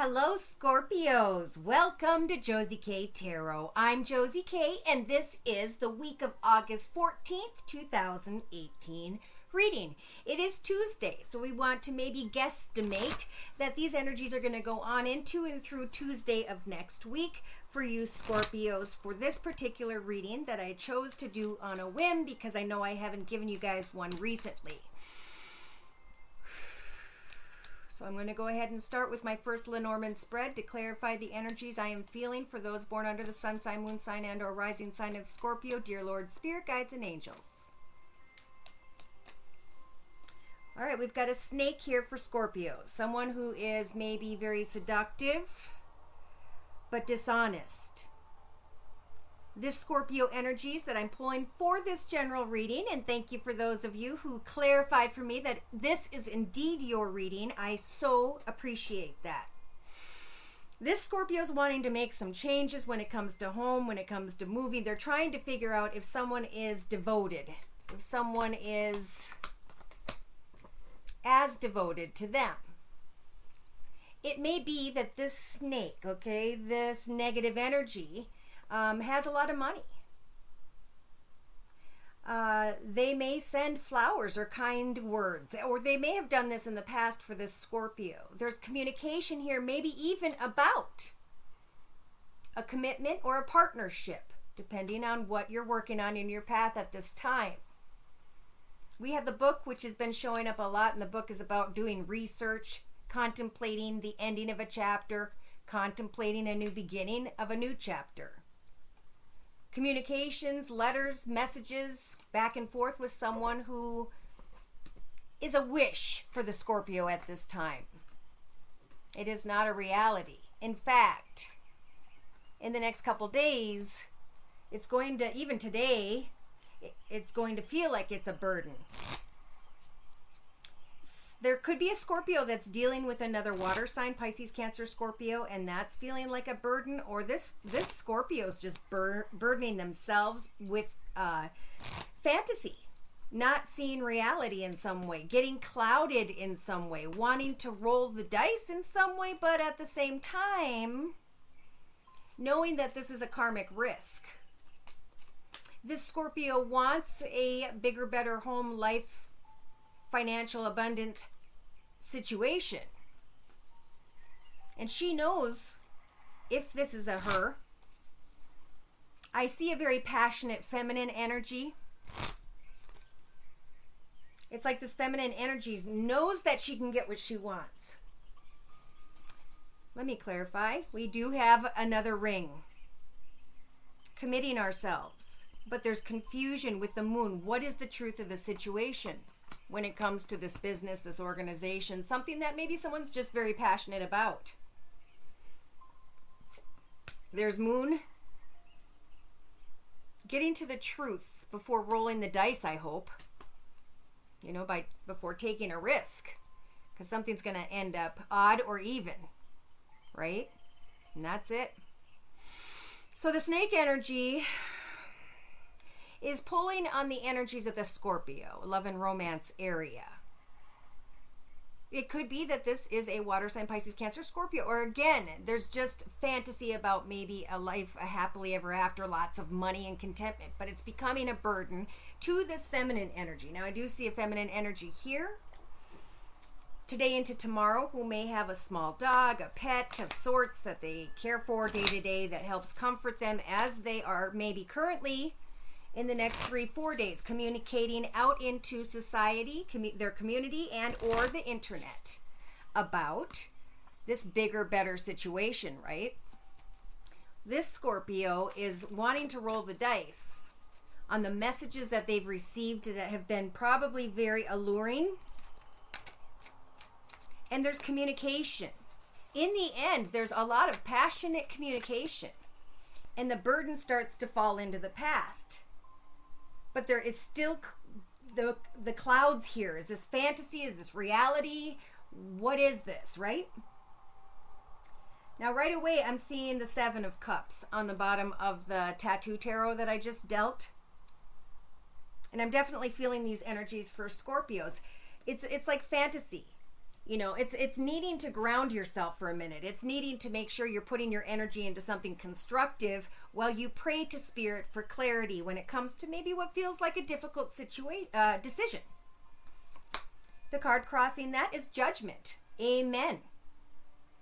Hello, Scorpios. Welcome to Josie K Tarot. I'm Josie K, and this is the week of August 14th, 2018 reading. It is Tuesday, so we want to maybe guesstimate that these energies are going to go on into and through Tuesday of next week for you Scorpios for this particular reading that I chose to do on a whim because I know I haven't given you guys one recently. So I'm going to go ahead and start with my first Lenormand spread to clarify the energies I am feeling for those born under the sun sign, moon sign, and or rising sign of Scorpio, dear Lord, Spirit, Guides, and Angels. All right, we've got a snake here for Scorpio. Someone who is maybe very seductive, but dishonest. This Scorpio energies that I'm pulling for this general reading, and thank you for those of you who clarified for me that this is indeed your reading. I so appreciate that. This Scorpio is wanting to make some changes when it comes to home, when it comes to moving. They're trying to figure out if someone is devoted, if someone is as devoted to them. It may be that this snake, okay, this negative energy, has a lot of money. They may send flowers or kind words, or they may have done this in the past for this Scorpio. There's communication here, maybe even about a commitment or a partnership, depending on what you're working on in your path at this time. We have the book, which has been showing up a lot, and the book is about doing research, contemplating the ending of a chapter, contemplating a new beginning of a new chapter. Communications, letters, messages, back and forth with someone who is a wish for the Scorpio at this time. It is not a reality. In fact, in the next couple days, it's going to, even today, it's going to feel like it's a burden. There could be a Scorpio that's dealing with another water sign, Pisces, Cancer, Scorpio, and that's feeling like a burden, or this Scorpio's just burdening themselves with fantasy, not seeing reality in some way, getting clouded in some way, wanting to roll the dice in some way, but at the same time, knowing that this is a karmic risk. This Scorpio wants a bigger, better home life, financial abundant situation, and she knows if this is a her. I see a very passionate feminine energy. It's like this feminine energy knows that she can get what she wants. Let me clarify. We do have another ring, committing ourselves, but there's confusion with the moon. What is the truth of the situation when it comes to this business, this organization, something that maybe someone's just very passionate about? There's moon. Getting to the truth before rolling the dice, I hope. You know, before taking a risk. Because something's going to end up odd or even. Right? And that's it. So the snake energy is pulling on the energies of the Scorpio, love and romance area. It could be that this is a water sign, Pisces, Cancer, Scorpio, or again, there's just fantasy about maybe a life, a happily ever after, lots of money and contentment, but it's becoming a burden to this feminine energy. Now, I do see a feminine energy here today into tomorrow who may have a small dog, a pet of sorts that they care for day to day that helps comfort them as they are maybe currently in the next 3-4 days communicating out into society, their community, and or the internet about this bigger, better situation, right? This Scorpio is wanting to roll the dice on the messages that they've received that have been probably very alluring. And there's communication. In the end, there's a lot of passionate communication, and the burden starts to fall into the past. But there is still the clouds here. Is this fantasy? Is this reality? What is this, right? Now, right away, I'm seeing the Seven of Cups on the bottom of the tattoo tarot that I just dealt. And I'm definitely feeling these energies for Scorpios. It's like fantasy. You know, it's needing to ground yourself for a minute. It's needing to make sure you're putting your energy into something constructive while you pray to Spirit for clarity when it comes to maybe what feels like a difficult decision. The card crossing that is Judgment. Amen.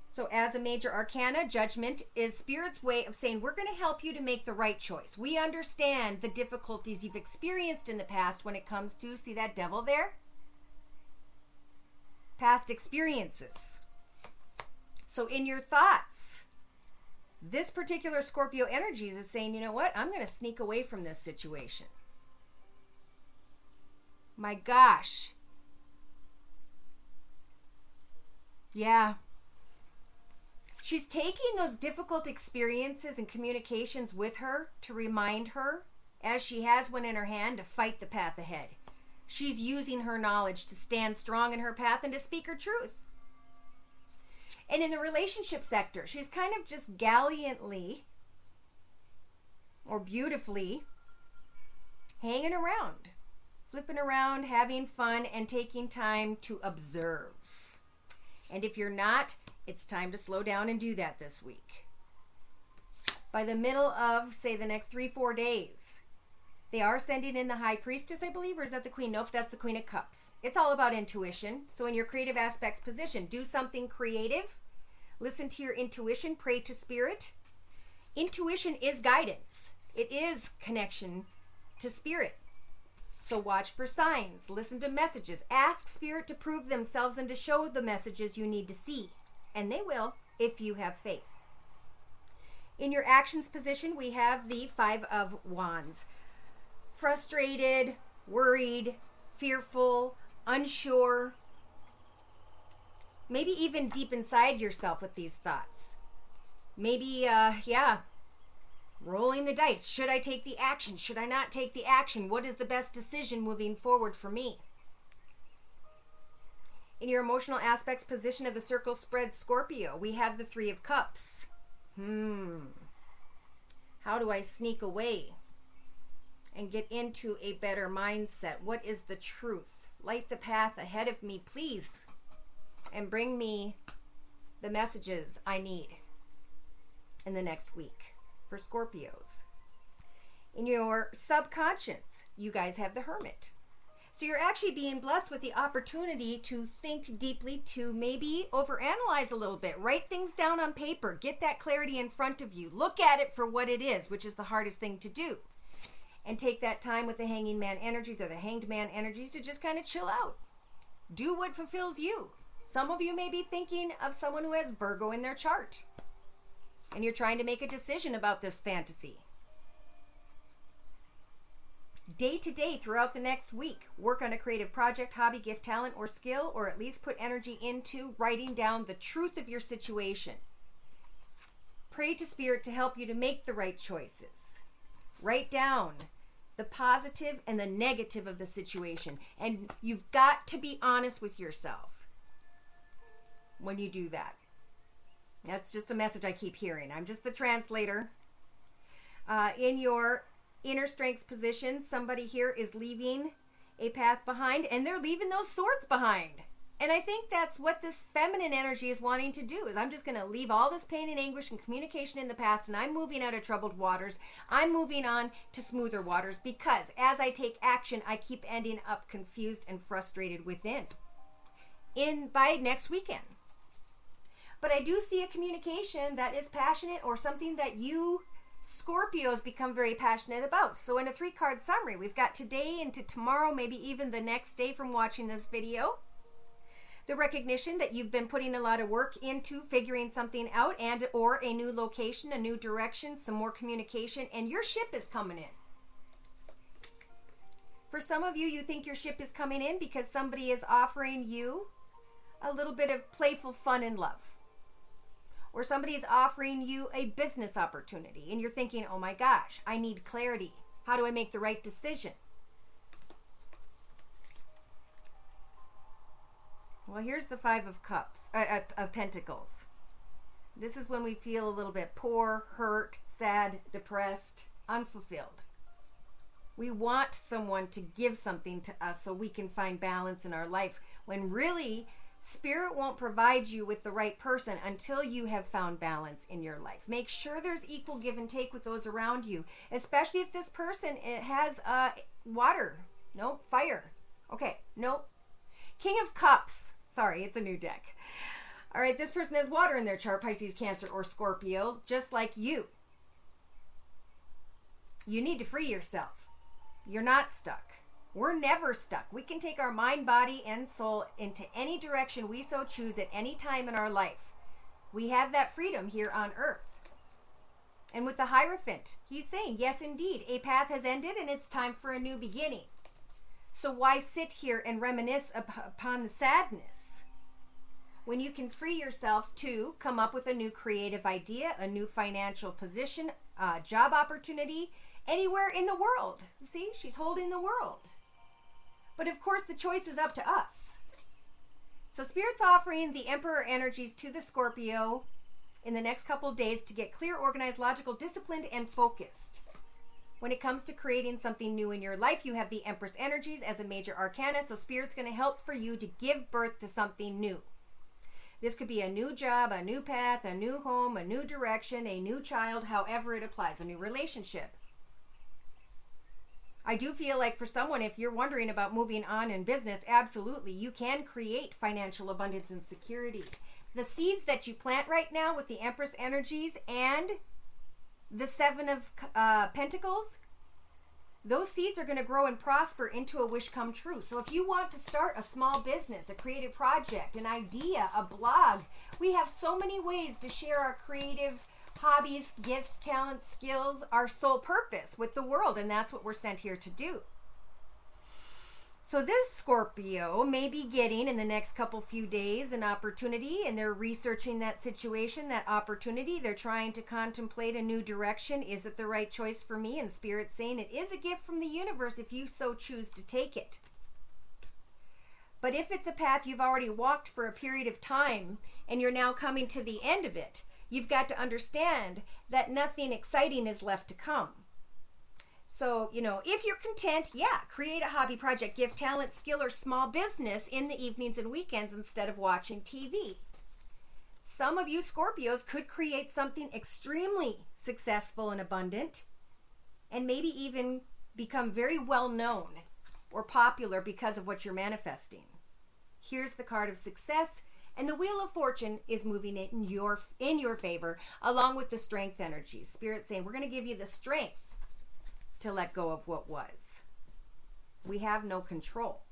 So as a major arcana, Judgment is Spirit's way of saying, we're going to help you to make the right choice. We understand the difficulties you've experienced in the past when it comes to, see that devil there? Past experiences. So in your thoughts, this particular Scorpio energy is saying, you know what? I'm going to sneak away from this situation. My gosh. Yeah. She's taking those difficult experiences and communications with her to remind her, as she has one in her hand, to fight the path ahead. She's using her knowledge to stand strong in her path and to speak her truth. And in the relationship sector, she's kind of just gallantly or beautifully hanging around, flipping around, having fun, and taking time to observe. And if you're not, it's time to slow down and do that this week. By the middle of, say, the next 3-4 days, they are sending in the High Priestess, I believe, or is that the Queen? Nope, that's the Queen of Cups. It's all about intuition. So in your creative aspects position, do something creative. Listen to your intuition. Pray to Spirit. Intuition is guidance. It is connection to Spirit. So watch for signs. Listen to messages. Ask Spirit to prove themselves and to show the messages you need to see. And they will if you have faith. In your actions position, we have the Five of Wands. Frustrated, worried, fearful, unsure. Maybe even deep inside yourself with these thoughts. Maybe, rolling the dice. Should I take the action? Should I not take the action? What is the best decision moving forward for me? In your emotional aspects position of the circle spread Scorpio, we have the Three of Cups. How do I sneak away and get into a better mindset? What is the truth? Light the path ahead of me, please, and bring me the messages I need in the next week for Scorpios. In your subconscious, you guys have the Hermit. So you're actually being blessed with the opportunity to think deeply, to maybe overanalyze a little bit. Write things down on paper. Get that clarity in front of you. Look at it for what it is, which is the hardest thing to do. And take that time with the Hanging Man energies or the Hanged Man energies to just kind of chill out. Do what fulfills you. Some of you may be thinking of someone who has Virgo in their chart. And you're trying to make a decision about this fantasy. Day to day throughout the next week, work on a creative project, hobby, gift, talent, or skill, or at least put energy into writing down the truth of your situation. Pray to Spirit to help you to make the right choices. Write down the positive and the negative of the situation. And you've got to be honest with yourself when you do that. That's just a message I keep hearing. I'm just the translator. In your inner strengths position, somebody here is leaving a path behind, and they're leaving those swords behind. And I think that's what this feminine energy is wanting to do, is I'm just going to leave all this pain and anguish and communication in the past, and I'm moving out of troubled waters. I'm moving on to smoother waters, because as I take action, I keep ending up confused and frustrated within. By next weekend. But I do see a communication that is passionate, or something that you Scorpios become very passionate about. So in a 3-card summary, we've got today into tomorrow, maybe even the next day from watching this video. The recognition that you've been putting a lot of work into figuring something out, and or a new location, a new direction, some more communication, and your ship is coming in. For some of you, you think your ship is coming in because somebody is offering you a little bit of playful fun and love. Or somebody is offering you a business opportunity and you're thinking, oh my gosh, I need clarity. How do I make the right decision? Well, here's the Five of Cups, of Pentacles. This is when we feel a little bit poor, hurt, sad, depressed, unfulfilled. We want someone to give something to us so we can find balance in our life, when really Spirit won't provide you with the right person until you have found balance in your life. Make sure there's equal give and take with those around you, especially if this person has water. Nope. Fire. Okay. Nope. King of Cups. Sorry, it's a new deck. All right, this person has water in their chart, Pisces, Cancer, or Scorpio, just like you. You need to free yourself. You're not stuck. We're never stuck. We can take our mind, body, and soul into any direction we so choose at any time in our life. We have that freedom here on earth. And with the Hierophant, he's saying, yes, indeed, a path has ended and it's time for a new beginning. So why sit here and reminisce upon the sadness when you can free yourself to come up with a new creative idea, a new financial position, job opportunity, anywhere in the world? See, she's holding the world. But of course, the choice is up to us. So Spirit's offering the Emperor energies to the Scorpio in the next couple of days to get clear, organized, logical, disciplined, and focused. When it comes to creating something new in your life, you have the Empress energies as a major arcana. So Spirit's going to help for you to give birth to something new. This could be a new job, a new path, a new home, a new direction, a new child, however it applies, a new relationship. I do feel like for someone, if you're wondering about moving on in business, absolutely, you can create financial abundance and security. The seeds that you plant right now with the Empress energies and the Seven of Pentacles, those seeds are going to grow and prosper into a wish come true. So if you want to start a small business, a creative project, an idea, a blog, we have so many ways to share our creative hobbies, gifts, talents, skills, our sole purpose with the world, and that's what we're sent here to do. So this Scorpio may be getting in the next few days an opportunity, and they're researching that situation, that opportunity. They're trying to contemplate a new direction. Is it the right choice for me? And Spirit's saying it is a gift from the universe if you so choose to take it. But if it's a path you've already walked for a period of time and you're now coming to the end of it, you've got to understand that nothing exciting is left to come. So, if you're content, create a hobby project, give talent, skill, or small business in the evenings and weekends instead of watching TV. Some of you Scorpios could create something extremely successful and abundant, and maybe even become very well known or popular because of what you're manifesting. Here's the card of success. And the Wheel of Fortune is moving in your favor, along with the Strength energies. Spirit saying, we're going to give you the strength to let go of what was. We have no control.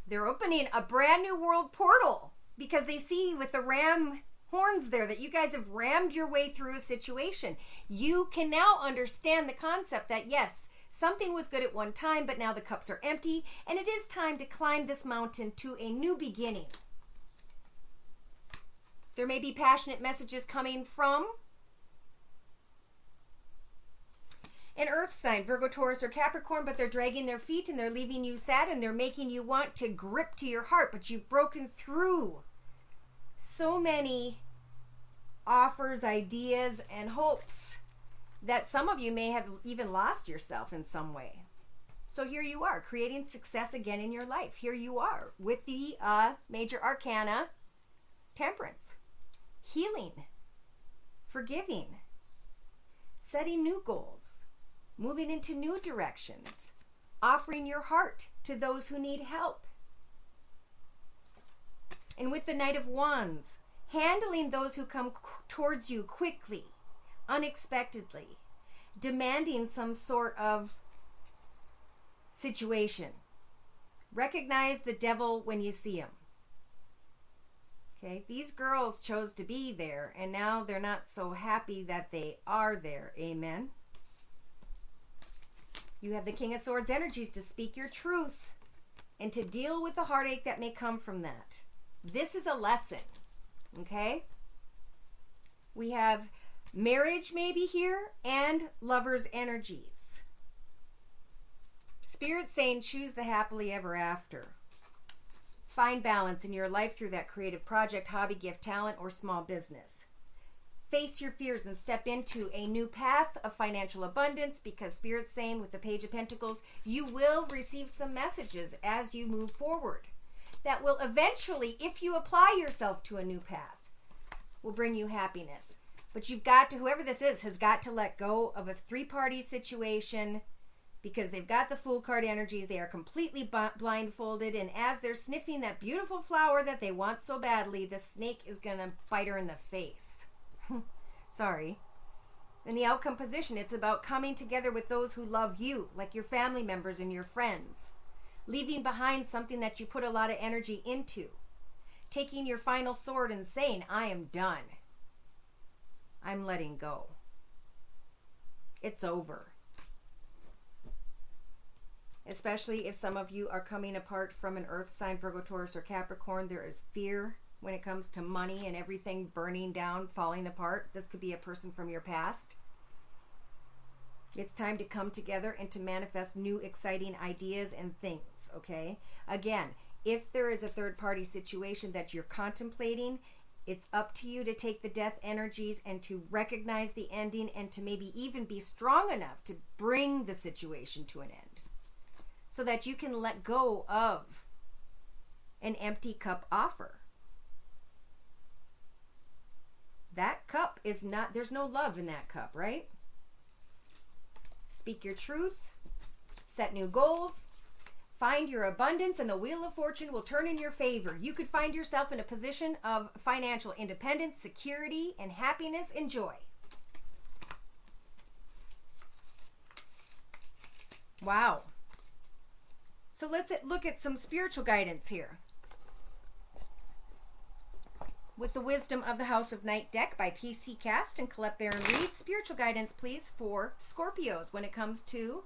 They're opening a brand new world portal because they see with the ram horns there that you guys have rammed your way through a situation. You can now understand the concept that, yes, something was good at one time, but now the cups are empty, and it is time to climb this mountain to a new beginning. There may be passionate messages coming from an earth sign, Virgo, Taurus, or Capricorn, but they're dragging their feet and they're leaving you sad and they're making you want to grip to your heart, but you've broken through so many offers, ideas, and hopes that some of you may have even lost yourself in some way. So here you are, creating success again in your life. Here you are with the major arcana, Temperance. Healing, forgiving, setting new goals, moving into new directions, offering your heart to those who need help. And with the Knight of Wands, handling those who come towards you quickly, unexpectedly, demanding some sort of situation. Recognize the devil when you see him. Okay, these girls chose to be there, and now they're not so happy that they are there. Amen. You have the King of Swords energies to speak your truth and to deal with the heartache that may come from that. This is a lesson. Okay? We have marriage maybe here and Lovers energies. Spirit saying choose the happily ever after. Find balance in your life through that creative project, hobby, gift, talent, or small business. Face your fears and step into a new path of financial abundance because Spirit's saying with the Page of Pentacles, you will receive some messages as you move forward. that will eventually, if you apply yourself to a new path, will bring you happiness. But you've got to, whoever this is, has got to let go of a three-party situation because they've got the Fool card energies. They are completely blindfolded, and as they're sniffing that beautiful flower that they want so badly, the snake is going to bite her in the face. Sorry. In the outcome position, it's about coming together with those who love you, like your family members and your friends. Leaving behind something that you put a lot of energy into. Taking your final sword and saying, I am done. I'm letting go. It's over. Especially if some of you are coming apart from an earth sign, Virgo, Taurus, or Capricorn, there is fear when it comes to money and everything burning down, falling apart. This could be a person from your past. It's time to come together and to manifest new exciting ideas and things, okay? Again, if there is a third-party situation that you're contemplating, it's up to you to take the death energies and to recognize the ending and to maybe even be strong enough to bring the situation to an end so that you can let go of an empty cup offer. That cup is not, there's no love in that cup, right? Speak your truth, set new goals, find your abundance, and the wheel of fortune will turn in your favor. You could find yourself in a position of financial independence, security, and happiness and joy. Wow. So let's look at some spiritual guidance here. With the Wisdom of the House of Night deck by PC Cast and Colette Baron Reed, spiritual guidance, please, for Scorpios when it comes to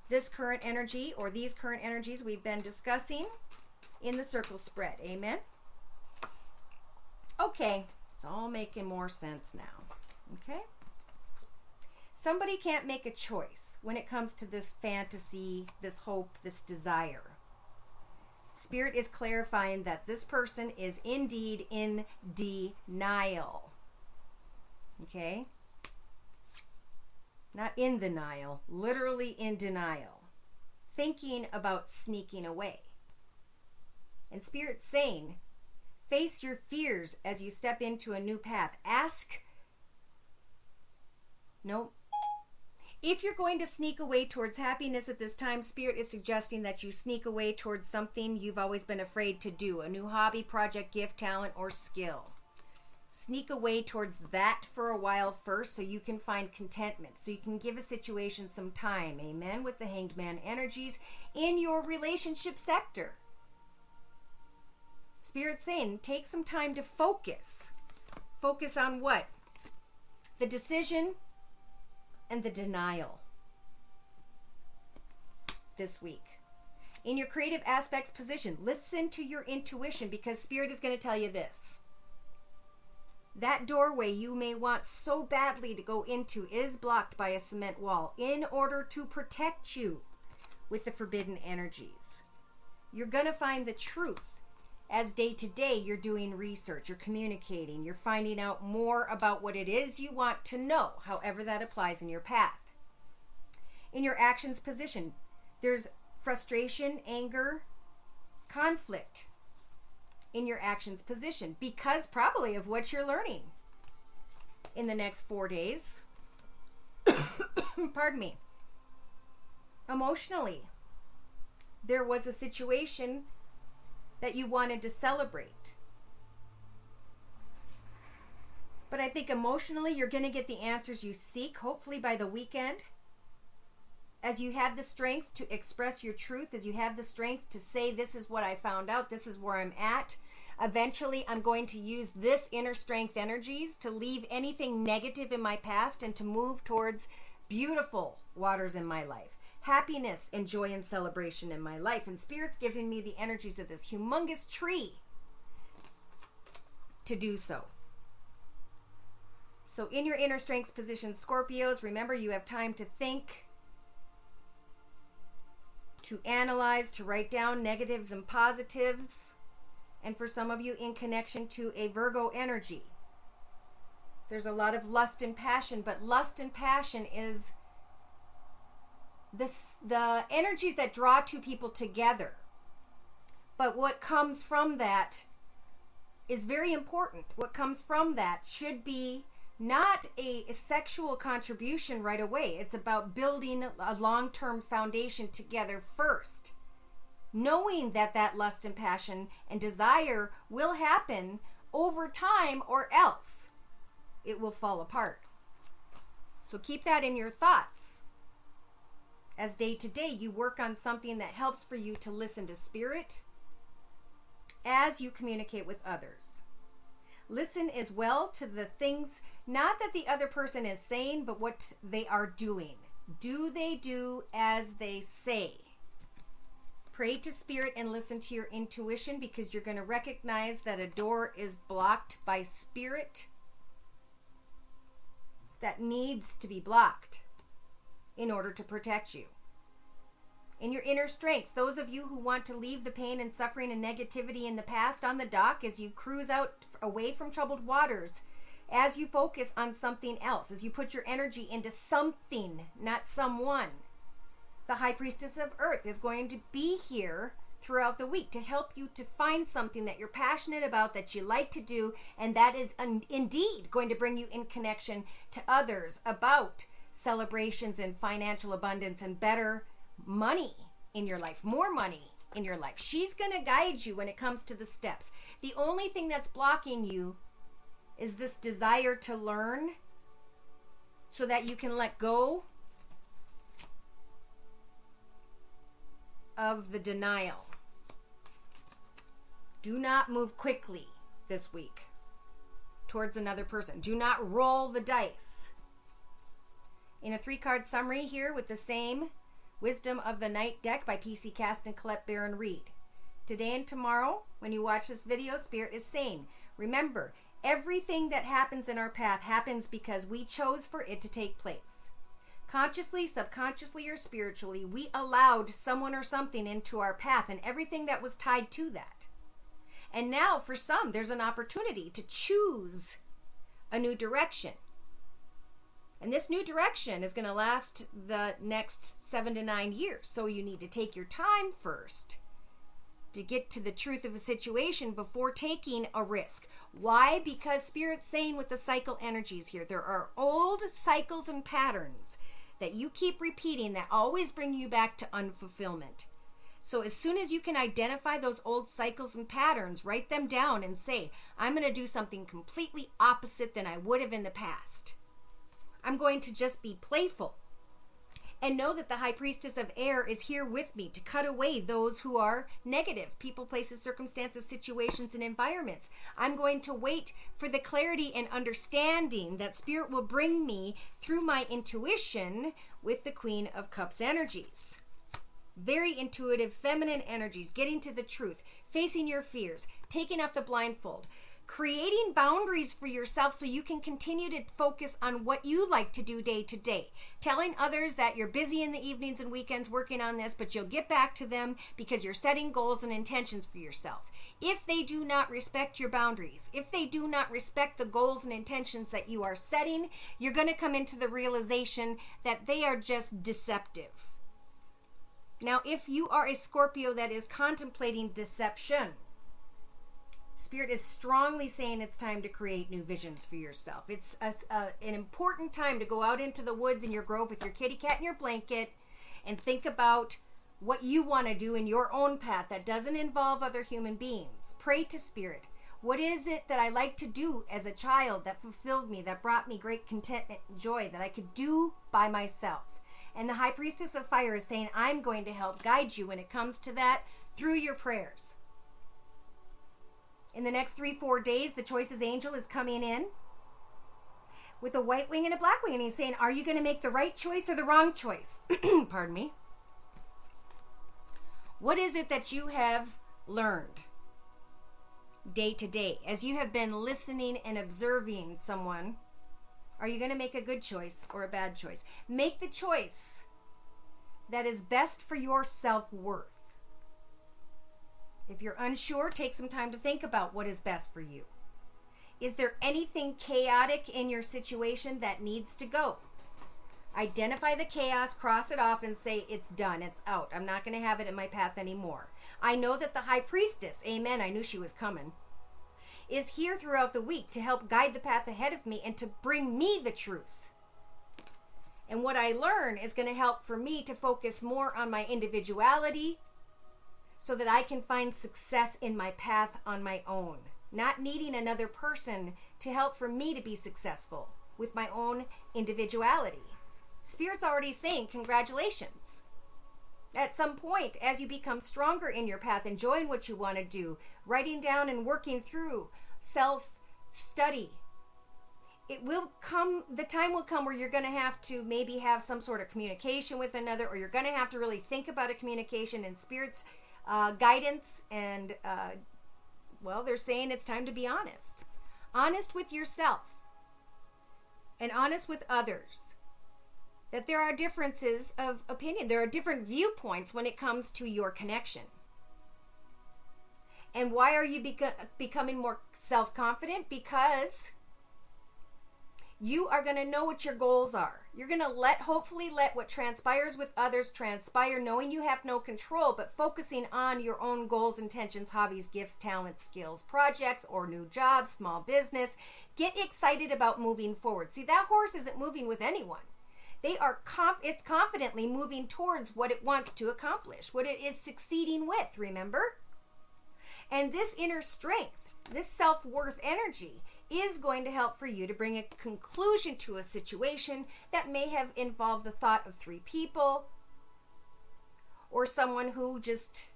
this current energy or these current energies we've been discussing in the circle spread. Amen? Okay, it's all making more sense now. Okay? Somebody can't make a choice when it comes to this fantasy, this hope, this desire. Spirit is clarifying that this person is indeed in denial. Okay? Not in denial, literally in denial. Thinking about sneaking away. And Spirit's saying, face your fears as you step into a new path. If you're going to sneak away towards happiness at this time, Spirit is suggesting that you sneak away towards something you've always been afraid to do. A new hobby, project, gift, talent, or skill. Sneak away towards that for a while first so you can find contentment. So you can give a situation some time. Amen? With the Hanged Man energies in your relationship sector. Spirit's saying, take some time to focus. Focus on what? The decision and the denial this week. In your creative aspects position, listen to your intuition because Spirit is going to tell you this. That doorway you may want so badly to go into is blocked by a cement wall in order to protect you with the forbidden energies. You're going to find the truth as day to day you're doing research, you're communicating, you're finding out more about what it is you want to know, however that applies in your path. In your actions position, there's frustration, anger, conflict in your actions position because probably of what you're learning in the next 4 days. Pardon me. Emotionally, there was a situation that you wanted to celebrate. But I think emotionally you're going to get the answers you seek, hopefully by the weekend. As you have the strength to express your truth, as you have the strength to say, this is what I found out, this is where I'm at. Eventually, I'm going to use this inner strength energies to leave anything negative in my past and to move towards beautiful waters in my life. Happiness and joy and celebration in my life. And Spirit's giving me the energies of this humongous tree to do so. So in your inner strengths position, Scorpios, remember you have time to think, to analyze, to write down negatives and positives. And for some of you, in connection to a Virgo energy. There's a lot of lust and passion, but lust and passion is the energies that draw two people together. But what comes from that is very important. What comes from that should be not a sexual contribution right away. It's about building a long-term foundation together first. Knowing that that lust and passion and desire will happen over time, or else it will fall apart. So keep that in your thoughts. As day to day you work on something that helps for you to listen to spirit as you communicate with others. Listen as well to the things, not that the other person is saying, but what they are doing. Do they do as they say? Pray to spirit and listen to your intuition, because you're going to recognize that a door is blocked by spirit that needs to be blocked in order to protect you. In your inner strengths, those of you who want to leave the pain and suffering and negativity in the past on the dock as you cruise out away from troubled waters, as you focus on something else, as you put your energy into something, not someone. The High Priestess of Earth is going to be here throughout the week to help you to find something that you're passionate about, that you like to do, and that is indeed going to bring you in connection to others about celebrations and financial abundance and better money in your life, more money in your life. She's going to guide you when it comes to the steps. The only thing that's blocking you is this desire to learn so that you can let go of the denial. Do not move quickly this week towards another person. Do not roll the dice. In a 3-card summary here with the same Wisdom of the Night deck by PC Cast and Colette Baron Reed. Today and tomorrow, when you watch this video, Spirit is saying, remember, everything that happens in our path happens because we chose for it to take place. Consciously, subconsciously, or spiritually, we allowed someone or something into our path and everything that was tied to that. And now, for some, there's an opportunity to choose a new direction. And this new direction is going to last the next 7 to 9 years. So you need to take your time first to get to the truth of a situation before taking a risk. Why? Because Spirit's saying with the cycle energies here, there are old cycles and patterns that you keep repeating that always bring you back to unfulfillment. So as soon as you can identify those old cycles and patterns, write them down and say, I'm going to do something completely opposite than I would have in the past. I'm going to just be playful. And know that the High Priestess of Air is here with me to cut away those who are negative. People, places, circumstances, situations, and environments. I'm going to wait for the clarity and understanding that Spirit will bring me through my intuition with the Queen of Cups energies. Very intuitive, feminine energies, getting to the truth, facing your fears, taking off the blindfold, creating boundaries for yourself so you can continue to focus on what you like to do day to day. Telling others that you're busy in the evenings and weekends working on this, but you'll get back to them because you're setting goals and intentions for yourself. If they do not respect your boundaries, if they do not respect the goals and intentions that you are setting, you're going to come into the realization that they are just deceptive. Now, if you are a Scorpio that is contemplating deception, Spirit is strongly saying it's time to create new visions for yourself. It's an important time to go out into the woods in your grove with your kitty cat and your blanket and think about what you want to do in your own path that doesn't involve other human beings. Pray to Spirit. What is it that I like to do as a child that fulfilled me, that brought me great contentment and joy that I could do by myself? And the High Priestess of Fire is saying, I'm going to help guide you when it comes to that through your prayers. In the next 3-4 days, the Choices Angel is coming in with a white wing and a black wing. And he's saying, are you going to make the right choice or the wrong choice? Pardon me. What is it that you have learned day to day as you have been listening and observing someone? Are you going to make a good choice or a bad choice? Make the choice that is best for your self-worth. If you're unsure, take some time to think about what is best for you. Is there anything chaotic in your situation that needs to go? Identify the chaos, cross it off, and say, it's done, it's out. I'm not going to have it in my path anymore. I know that the high priestess, amen, I knew she was coming, is here throughout the week to help guide the path ahead of me and to bring me the truth. And what I learn is going to help for me to focus more on my individuality so that I can find success in my path on my own, not needing another person to help for me to be successful with my own individuality. Spirit's already saying congratulations. At some point, as you become stronger in your path, enjoying what you want to do, writing down and working through self-study, it will come, the time will come where you're going to have to maybe have some sort of communication with another, or you're going to have to really think about a communication and Spirit's guidance. And, well, they're saying it's time to be honest. Honest with yourself and honest with others. That there are differences of opinion. There are different viewpoints when it comes to your connection. And why are you becoming more self-confident? Because you are going to know what your goals are. You're going to hopefully let what transpires with others transpire, knowing you have no control, but focusing on your own goals, intentions, hobbies, gifts, talents, skills, projects, or new jobs, small business. Get excited about moving forward. See, that horse isn't moving with anyone. It's confidently moving towards what it wants to accomplish, what it is succeeding with, remember? And this inner strength, this self-worth energy is going to help for you to bring a conclusion to a situation that may have involved the thought of 3 people or someone who just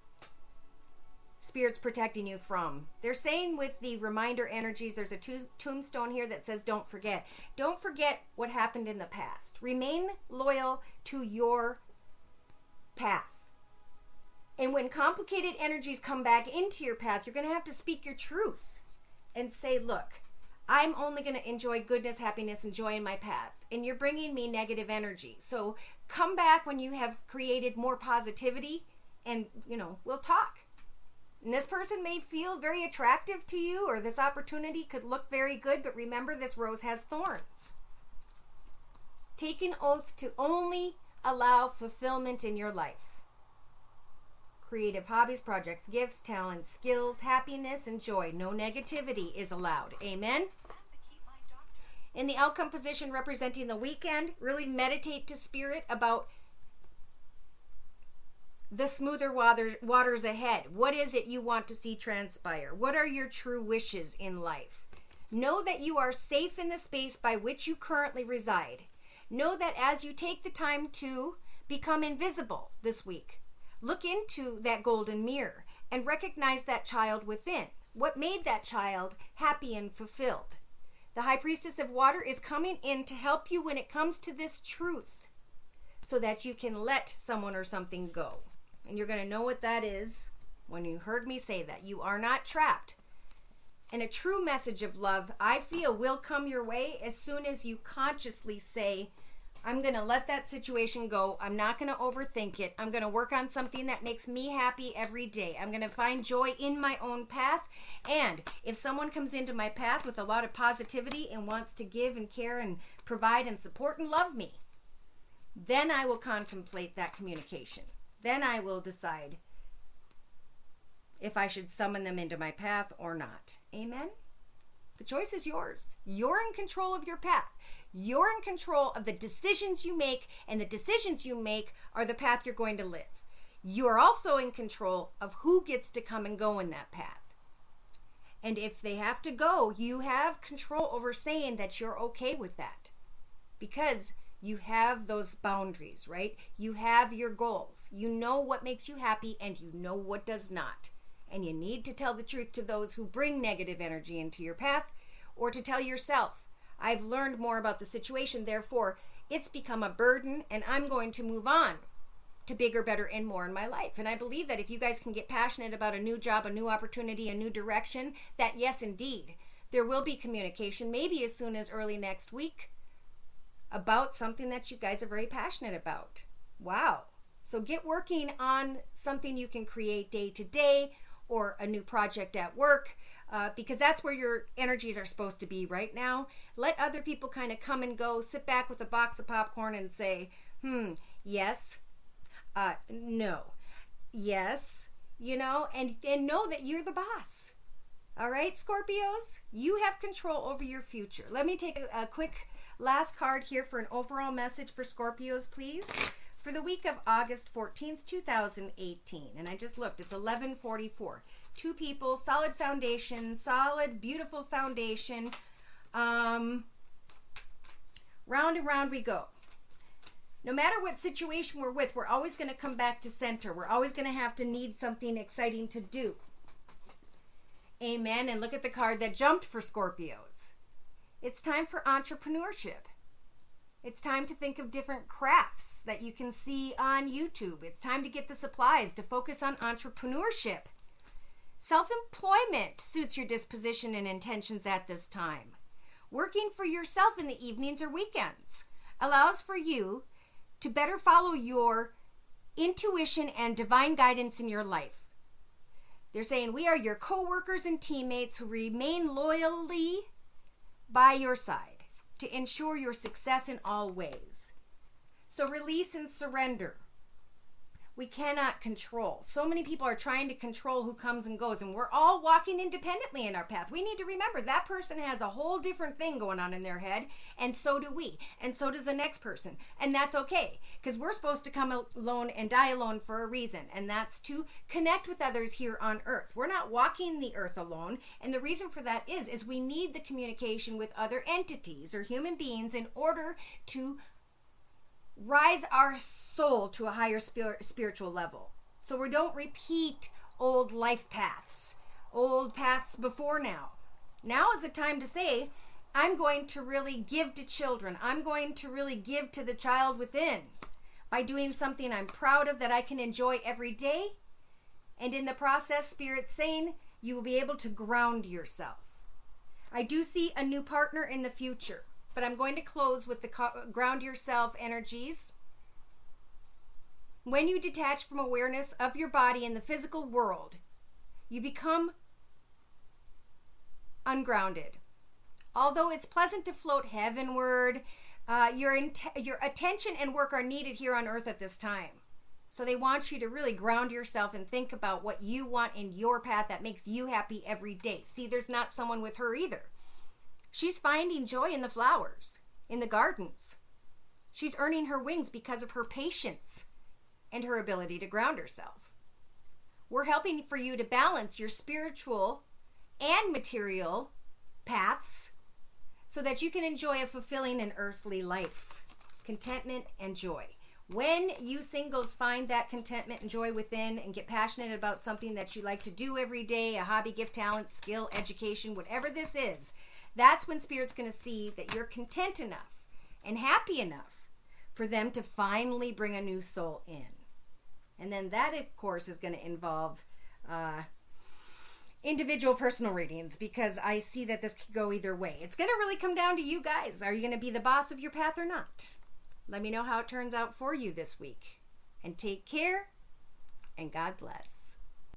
Spirit's protecting you from. They're saying with the reminder energies, there's a tombstone here that says, don't forget. Don't forget what happened in the past. Remain loyal to your path. And when complicated energies come back into your path, you're going to have to speak your truth and say, look, I'm only going to enjoy goodness, happiness, and joy in my path. And you're bringing me negative energy. So come back when you have created more positivity and, we'll talk. And this person may feel very attractive to you, or this opportunity could look very good, but remember, this rose has thorns. Take an oath to only allow fulfillment in your life. Creative hobbies, projects, gifts, talents, skills, happiness, and joy. No negativity is allowed. Amen? In the outcome position representing the weekend, really meditate to Spirit about the smoother waters ahead. What is it you want to see transpire? What are your true wishes in life? Know that you are safe in the space by which you currently reside. Know that as you take the time to become invisible this week, look into that golden mirror and recognize that child within. What made that child happy and fulfilled? The High Priestess of Water is coming in to help you when it comes to this truth so that you can let someone or something go. And you're going to know what that is when you heard me say that. You are not trapped. And a true message of love, I feel, will come your way as soon as you consciously say, I'm going to let that situation go. I'm not going to overthink it. I'm going to work on something that makes me happy every day. I'm going to find joy in my own path. And if someone comes into my path with a lot of positivity and wants to give and care and provide and support and love me, then I will contemplate that communication. Then I will decide if I should summon them into my path or not. Amen? The choice is yours. You're in control of your path. You're in control of the decisions you make, and the decisions you make are the path you're going to live. You're also in control of who gets to come and go in that path. And if they have to go, you have control over saying that you're okay with that. Because you have those boundaries, right? You have your goals. You know what makes you happy and you know what does not. And you need to tell the truth to those who bring negative energy into your path, or to tell yourself, I've learned more about the situation, therefore it's become a burden and I'm going to move on to bigger, better, and more in my life. And I believe that if you guys can get passionate about a new job, a new opportunity, a new direction, that yes, indeed, there will be communication, maybe as soon as early next week, about something that you guys are very passionate about. Wow. So get working on something you can create day to day, or a new project at work, because that's where your energies are supposed to be right now. Let other people kind of come and go. Sit back with a box of popcorn and say, yes, no, yes, and know that you're the boss. All right, Scorpios, you have control over your future. Let me take a quick last card here for an overall message for Scorpios, please. For the week of August 14th, 2018. And I just looked, it's 11:44. Two people, solid foundation, solid, beautiful foundation. Round and round we go. No matter what situation we're with, we're always going to come back to center. We're always going to have to need something exciting to do. Amen. And look at the card that jumped for Scorpios. It's time for entrepreneurship. It's time to think of different crafts that you can see on YouTube. It's time to get the supplies to focus on entrepreneurship. Self-employment suits your disposition and intentions at this time. Working for yourself in the evenings or weekends allows for you to better follow your intuition and divine guidance in your life. They're saying we are your co-workers and teammates who remain loyally by your side to ensure your success in all ways. So release and surrender. We cannot control. So many people are trying to control who comes and goes, and we're all walking independently in our path. We need to remember that person has a whole different thing going on in their head, and so do we, and so does the next person. And that's okay, because we're supposed to come alone and die alone for a reason, and that's to connect with others here on earth. We're not walking the earth alone, and the reason for that is we need the communication with other entities or human beings in order to rise our soul to a higher spiritual level. So we don't repeat old life paths, old paths before now. Now is the time to say, I'm going to really give to children. I'm going to really give to the child within by doing something I'm proud of that I can enjoy every day. And in the process, Spirit's saying, you will be able to ground yourself. I do see a new partner in the future. But I'm going to close with the ground yourself energies. When you detach from awareness of your body in the physical world, you become ungrounded. Although it's pleasant to float heavenward, your attention and work are needed here on earth at this time. So they want you to really ground yourself and think about what you want in your path that makes you happy every day. See, there's not someone with her either. She's finding joy in the flowers, in the gardens. She's earning her wings because of her patience and her ability to ground herself. We're helping for you to balance your spiritual and material paths so that you can enjoy a fulfilling and earthly life, contentment and joy. When you singles find that contentment and joy within and get passionate about something that you like to do every day, a hobby, gift, talent, skill, education, whatever this is, that's when Spirit's going to see that you're content enough and happy enough for them to finally bring a new soul in. And then that, of course, is going to involve individual personal readings, because I see that this could go either way. It's going to really come down to you guys. Are you going to be the boss of your path or not? Let me know how it turns out for you this week. And take care, and God bless.